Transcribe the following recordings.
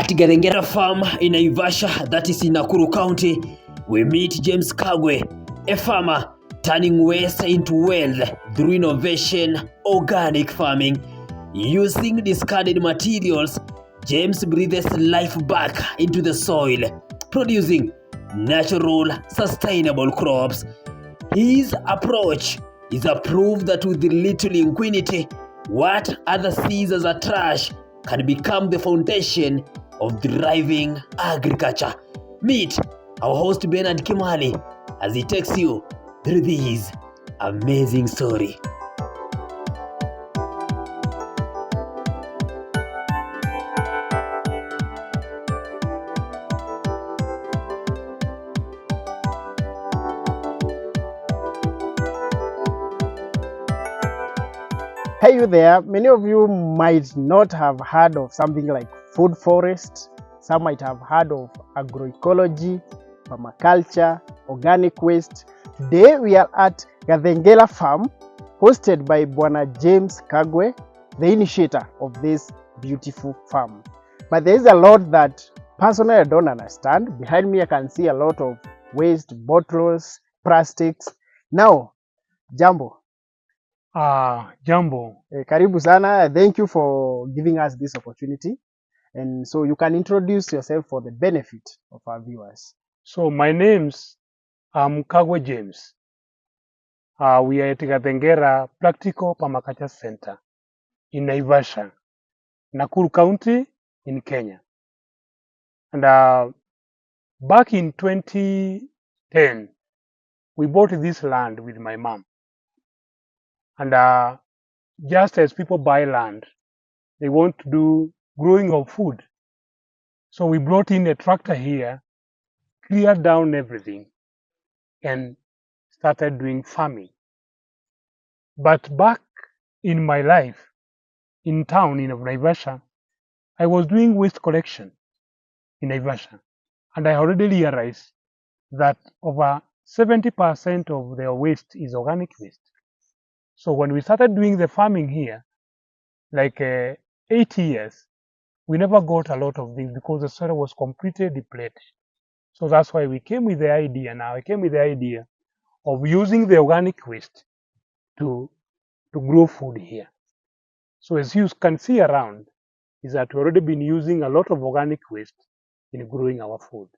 At Garengera Farm in Naivasha, that is in Nakuru County, we meet James Kagwe, a farmer turning waste into wealth through innovation, organic farming. Using discarded materials, James breathes life back into the soil, producing natural, sustainable crops. His approach is a proof that with little ingenuity, what others see as a trash can become the foundation of thriving agriculture. Meet our host Bernard Kimali as he takes you through this amazing story. Hey you there, many of you might not have heard of something like food forest. Some might have heard of agroecology, permaculture, organic waste. Today we are at Garengera Farm, hosted by Bwana James Kagwe, the initiator of this beautiful farm. But there is a lot that personally I don't understand. Behind me I can see a lot of waste, bottles, plastics. Now, Jambo. Jambo. Karibu sana. Thank you for giving us this opportunity. And so you can introduce yourself for the benefit of our viewers. So my name's Kagwe James. We are at Garengera Practical Permaculture Center in Naivasha, Nakuru County in Kenya. And back in 2010, we bought this land with my mom. And just as people buy land, they want to do growing of food. So we brought in a tractor here, cleared down everything, and started doing farming. But back in my life, in town in Naivasha, I was doing waste collection in Naivasha. And I already realized that over 70% of their waste is organic waste. So when we started doing the farming here, like 8 years, we never got a lot of things because the soil was completely depleted. So that's why we came with the idea of using the organic waste to grow food here. So as you can see around, is that we've already been using a lot of organic waste in growing our food.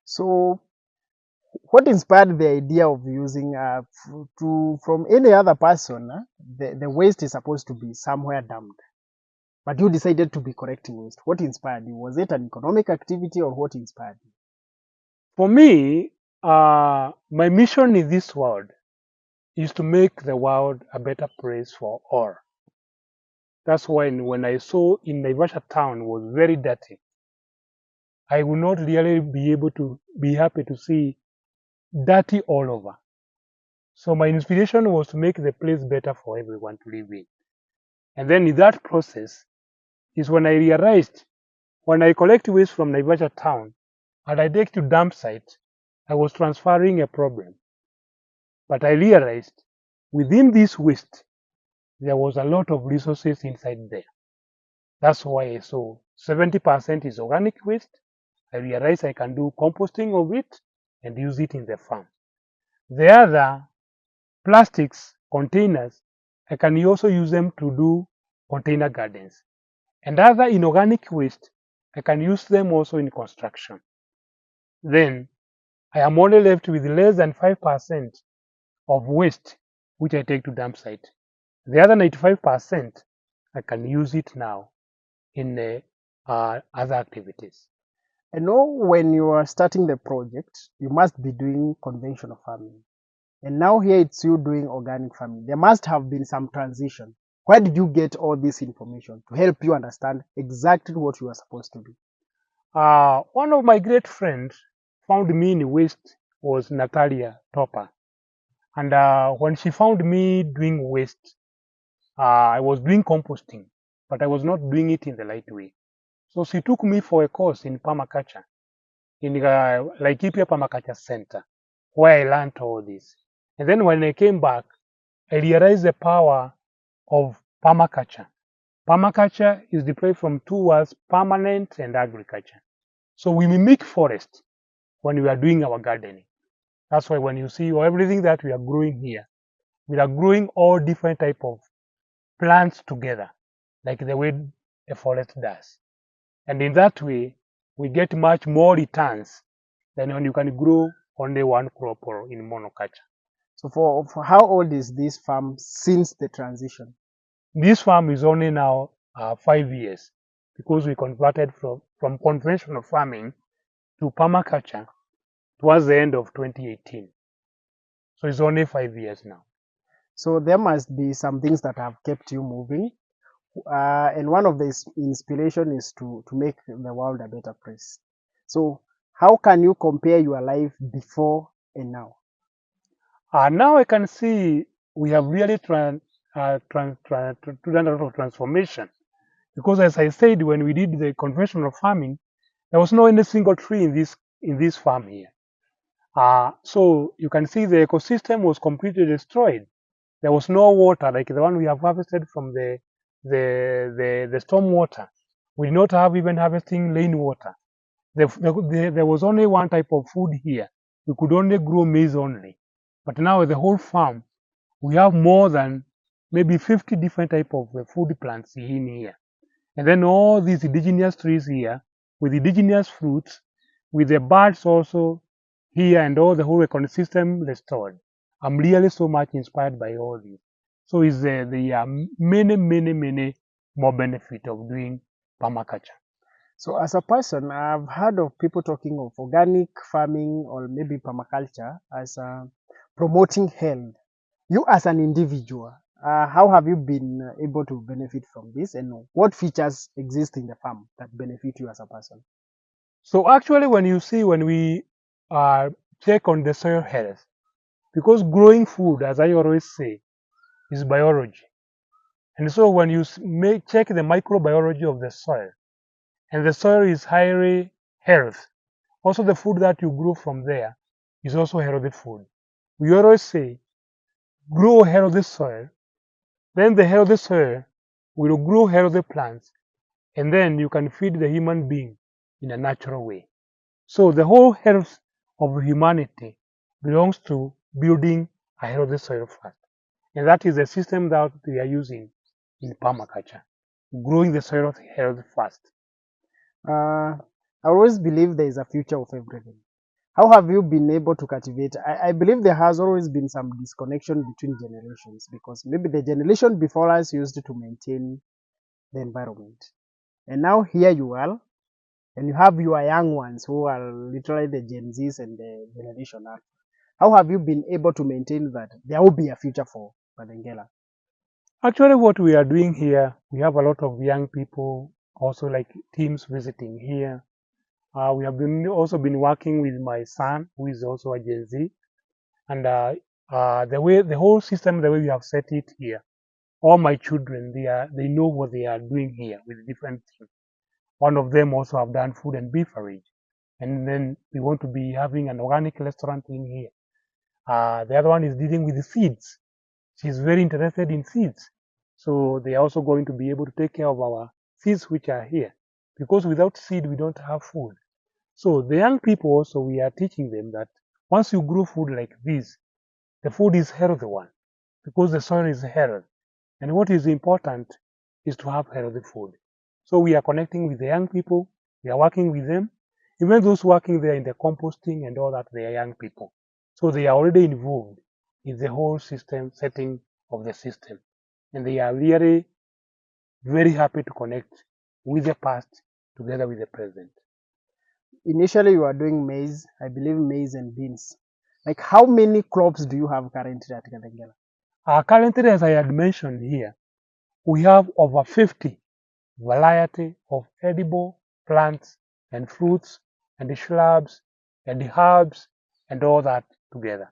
So what inspired the idea of using from any other person, the waste is supposed to be somewhere dumped, but you decided to be collecting waste. What inspired you? Was it an economic activity or what inspired you? For me, my mission in this world is to make the world a better place for all. That's why when I saw in Naivasha town was very dirty, I would not really be able to be happy to see dirty all over. So my inspiration was to make the place better for everyone to live in. And then in that process is when I realized when I collect waste from Naivasha town and I take to dump site, I was transferring a problem. But I realized within this waste, there was a lot of resources inside there. That's why I saw 70% is organic waste. I realized I can do composting of it and use it in the farm. The other plastics containers, I can also use them to do container gardens. And other inorganic waste, I can use them also in construction. Then I am only left with less than 5% of waste which I take to dump site. The other 95%, I can use it now in other activities. I know when you are starting the project, you must be doing conventional farming. And now here it's you doing organic farming. There must have been some transition. Where did you get all this information to help you understand exactly what you are supposed to do? One of my great friends found me in waste was Natalia Topper. And when she found me doing waste, I was doing composting, but I was not doing it in the right way. So she took me for a course in permaculture in Laikipia Permaculture Center, where I learned all this. And then when I came back, I realized the power of permaculture. Permaculture is deployed from two words, permanent and agriculture. So we mimic forest when we are doing our gardening. That's why when you see everything that we are growing here, we are growing all different type of plants together, like the way a forest does. And in that way, we get much more returns than when you can grow only one crop or in monoculture. So for how old is this farm since the transition? This farm is only now 5 years because we converted from conventional farming to permaculture towards the end of 2018. So it's only 5 years now. So there must be some things that have kept you moving. And one of the inspiration is to make the world a better place. So how can you compare your life before and now? Now I can see we have really done a lot of transformation. Because as I said, when we did the conventional farming, there was no any single tree in this farm here. So you can see the ecosystem was completely destroyed. There was no water like the one we have harvested from the storm water. We did not have even harvesting rainwater. There was only one type of food here. We could only grow maize only. But now the whole farm, we have more than maybe 50 different type of food plants in here. And then all these indigenous trees here with indigenous fruits, with the birds also here and all the whole ecosystem restored. I'm really so much inspired by all this. So it's the many more benefit of doing permaculture. So as a person, I've heard of people talking of organic farming or maybe permaculture as promoting health. You as an individual, how have you been able to benefit from this, and what features exist in the farm that benefit you as a person? So actually when we check on the soil health, because growing food, as I always say, is biology. And so when you check the microbiology of the soil, and the soil is highly healthy, also the food that you grow from there is also healthy food. We always say, grow healthy soil, then the healthy soil will grow healthy plants, and then you can feed the human being in a natural way. So the whole health of humanity belongs to building a healthy soil first. And that is the system that we are using in permaculture, growing the soil health first. I always believe there is a future of everything. How have you been able to cultivate? I believe there has always been some disconnection between generations because maybe the generation before us used to maintain the environment. And now here you are, and you have your young ones who are literally the Gen Zs and the generation Alpha. How have you been able to maintain that there will be a future for Badengela? Actually, what we are doing here, we have a lot of young people, also like teams visiting here. We have also been working with my son, who is also a Gen Z, and the whole system, the way we have set it here, all my children, they know what they are doing here with different things. One of them also have done food and beverage, and then we want to be having an organic restaurant in here. The other one is dealing with the seeds. She's very interested in seeds. So they are also going to be able to take care of our seeds which are here. Because without seed, we don't have food. So the young people also, we are teaching them that once you grow food like this, the food is healthy one because the soil is healthy. And what is important is to have healthy food. So we are connecting with the young people. We are working with them. Even those working there in the composting and all that, they are young people. So they are already involved in the whole system setting of the system. And they are really very happy to connect with the past together with the present. Initially, you are doing maize, I believe maize and beans. Like, how many crops do you have currently at Badengela? Currently, as I had mentioned here, we have over 50 variety of edible plants and fruits and shrubs and herbs and all that together.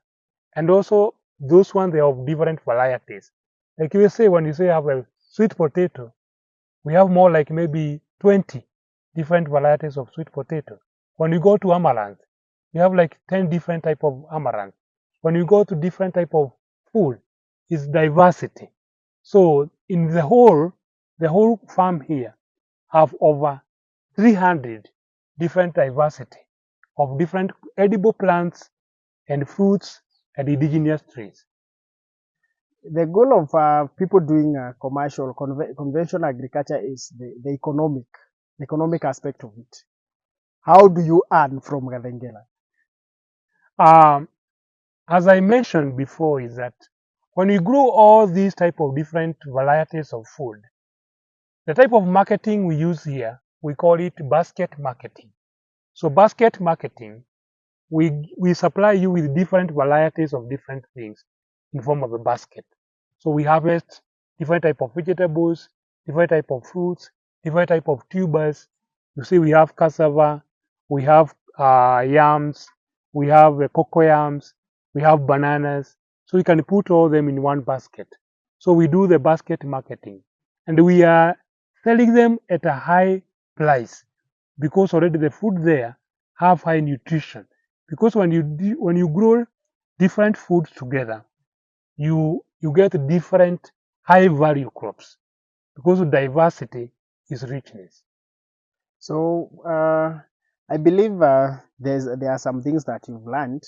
And also those ones, they are of different varieties. Like you say, when you say have a sweet potato, we have more like maybe 20 different varieties of sweet potato. When you go to amaranth, you have like 10 different type of amaranth. When you go to different type of food, it's diversity. So in the whole, the whole farm here have over 300 different diversity of different edible plants and fruits and indigenous trees. The goal of people doing commercial, conventional agriculture is the economic aspect of it. How do you earn from Gavengela? Um, as I mentioned before, is that when we grow all these type of different varieties of food, the type of marketing we use here, we call it basket marketing. So basket marketing, we supply you with different varieties of different things in form of a basket. So we harvest different type of vegetables, different type of fruits, different type of tubers. You see, we have cassava, we have yams, we have cocoyams, we have bananas. So we can put all them in one basket. So we do the basket marketing, and we are selling them at a high price because already the food there have high nutrition. Because when you grow different foods together, you get different high value crops because diversity is richness. So I believe there are some things that you've learned,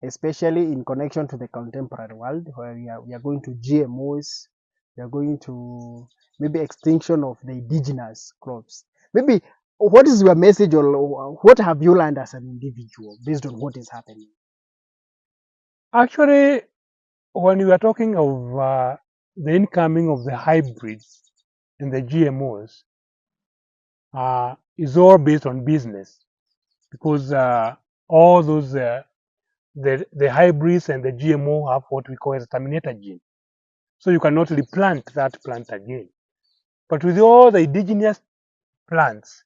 especially in connection to the contemporary world, where we are going to GMOs, we are going to maybe extinction of the indigenous crops. Maybe what is your message, or what have you learned as an individual based on what is happening? Actually, when you are talking of the incoming of the hybrids and the GMOs, is all based on business because all those the hybrids and the GMO have what we call as a terminator gene. So you cannot replant that plant again. But with all the indigenous plants,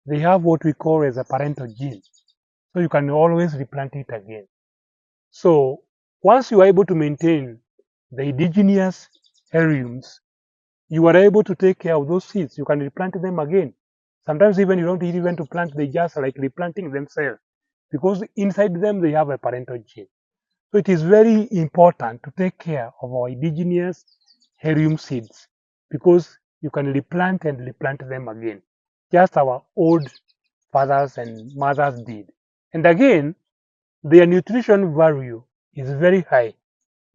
they have what we call as a parental gene. So you can always replant it again. So once you are able to maintain the indigenous heirlooms, you are able to take care of those seeds. You can replant them again. Sometimes even you don't even to plant, they just like replanting themselves because inside them they have a parental gene. So it is very important to take care of our indigenous heirloom seeds because you can replant and replant them again, just our old fathers and mothers did. And again, their nutrition value is very high.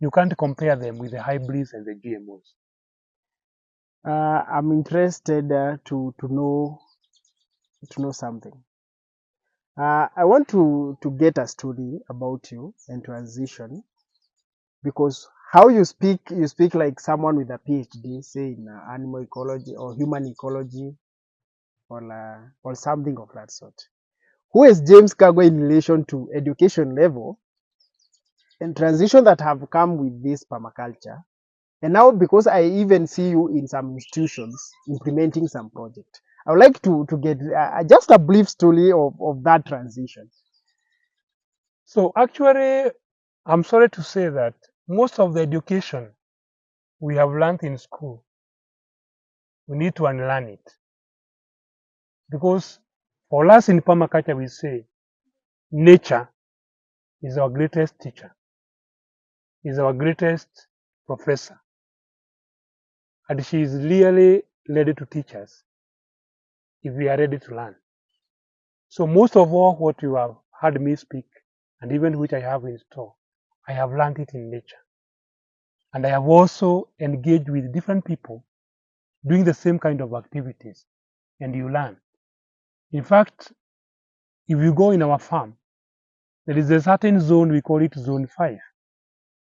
You can't compare them with the hybrids and the GMOs. I'm interested to know something. I want to get a story about you and transition, because how you speak like someone with a PhD, say in animal ecology or human ecology, or something of that sort. Who is James Kagwe in relation to education level and transition that have come with this permaculture? And now, because I even see you in some institutions implementing some project, I would like to get just a brief story of that transition. So actually, I'm sorry to say that most of the education we have learned in school, we need to unlearn it. Because for us in permaculture, we say nature is our greatest teacher, is our greatest professor, and she is really ready to teach us if we are ready to learn. So most of all what you have heard me speak, and even which I have in store, I have learned it in nature. And I have also engaged with different people doing the same kind of activities, and you learn. In fact, if you go in our farm, there is a certain zone, we call it zone 5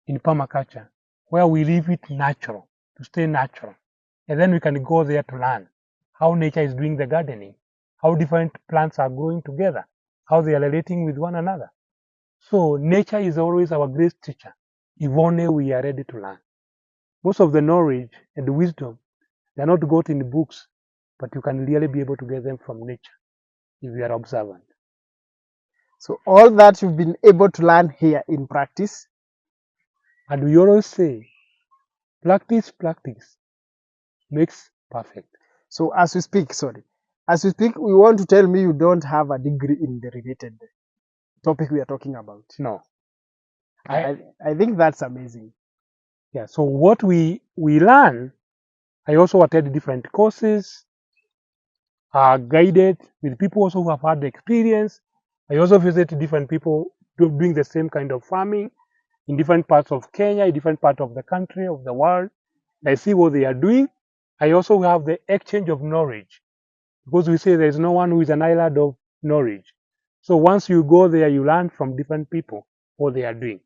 in permaculture, where we leave it natural, to stay natural. And then we can go there to learn how nature is doing the gardening, how different plants are growing together, how they are relating with one another. So nature is always our great teacher, if only we are ready to learn. Most of the knowledge and wisdom, they are not got in books, but you can really be able to get them from nature if you are observant. So all that you've been able to learn here in practice. And we always say, practice makes perfect. So as we speak, we want to tell me you don't have a degree in the related topic we are talking about. No. I think that's amazing. Yeah. So what we learn I also attend different courses, guided with people also who have had the experience. I also visit different people doing the same kind of farming in different parts of Kenya, in different parts of the country, of the world. I see what they are doing. I also have the exchange of knowledge because we say there is no one who is an island of knowledge. So once you go there, you learn from different people what they are doing.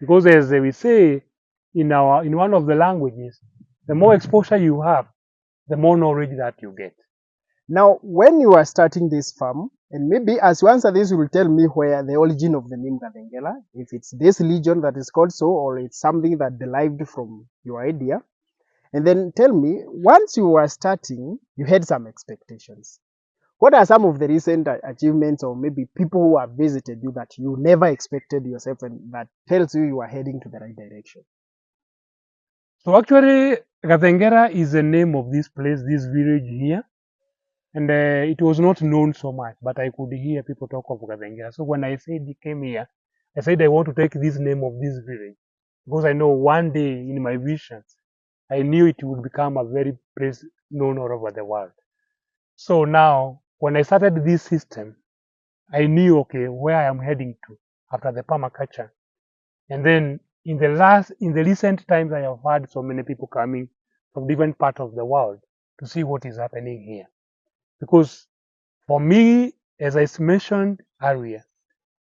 Because as we say in one of the languages, the more exposure you have, the more knowledge that you get. Now, when you are starting this farm, and maybe as you answer this, you will tell me where the origin of the name Kadengela, if it's this region that is called so, or it's something that derived from your idea. And then tell me, once you were starting, you had some expectations. What are some of the recent achievements, or maybe people who have visited you that you never expected yourself, and that tells you are heading to the right direction? So actually, Gatengera is the name of this place, this village here. And it was not known so much, but I could hear people talk of Gatengera. So when I said I came here, I said I want to take this name of this village because I know one day in my visions, I knew it would become a very place known all over the world. So now, when I started this system, I knew, okay, where I am heading to after the permaculture. And then in the recent times, I have had so many people coming from different parts of the world to see what is happening here. Because for me, as I mentioned earlier,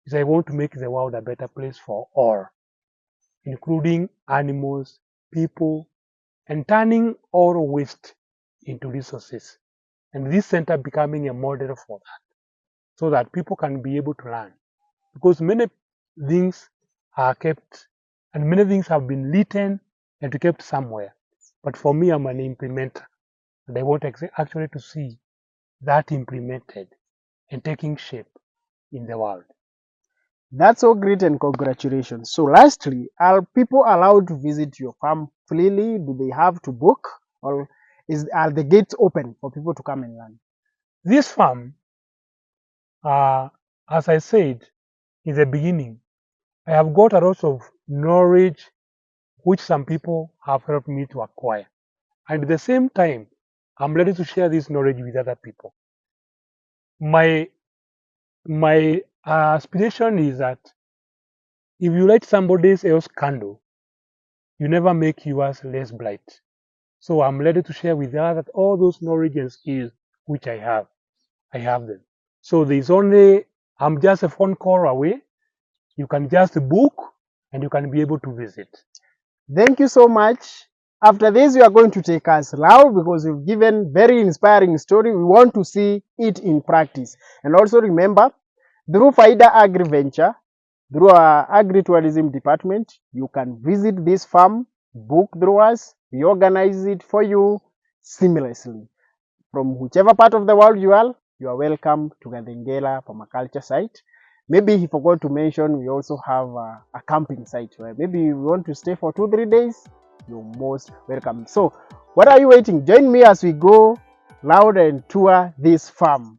is I want to make the world a better place for all, including animals, people, and turning all waste into resources. And this center becoming a model for that, so that people can be able to learn. Because many things are kept, and many things have been written and kept somewhere. But for me, I'm an implementer, and I want actually to see that implemented and taking shape in the world. That's so great, and congratulations. So lastly, are people allowed to visit your farm freely? Do they have to book, or are the gates open for people to come and learn? This farm, as I said in the beginning, I have got a lot of knowledge which some people have helped me to acquire. And at the same time, I'm ready to share this knowledge with other people. My aspiration is that if you light somebody else's candle, you never make yours less bright. So I'm ready to share with others all those knowledge and skills which I have. I have them. So I'm just a phone call away. You can just book and you can be able to visit. Thank you so much. After this, you are going to take us live because you've given very inspiring story. We want to see it in practice. And also remember, through Faida Agri Venture, through our agri-tourism department, you can visit this farm, book through us, we organize it for you seamlessly. From whichever part of the world you are welcome to Gatengela Permaculture site. Maybe he forgot to mention we also have a camping site where maybe you want to stay for 2-3 days, you're most welcome. So what are you waiting? Join me as we go loud and tour this farm.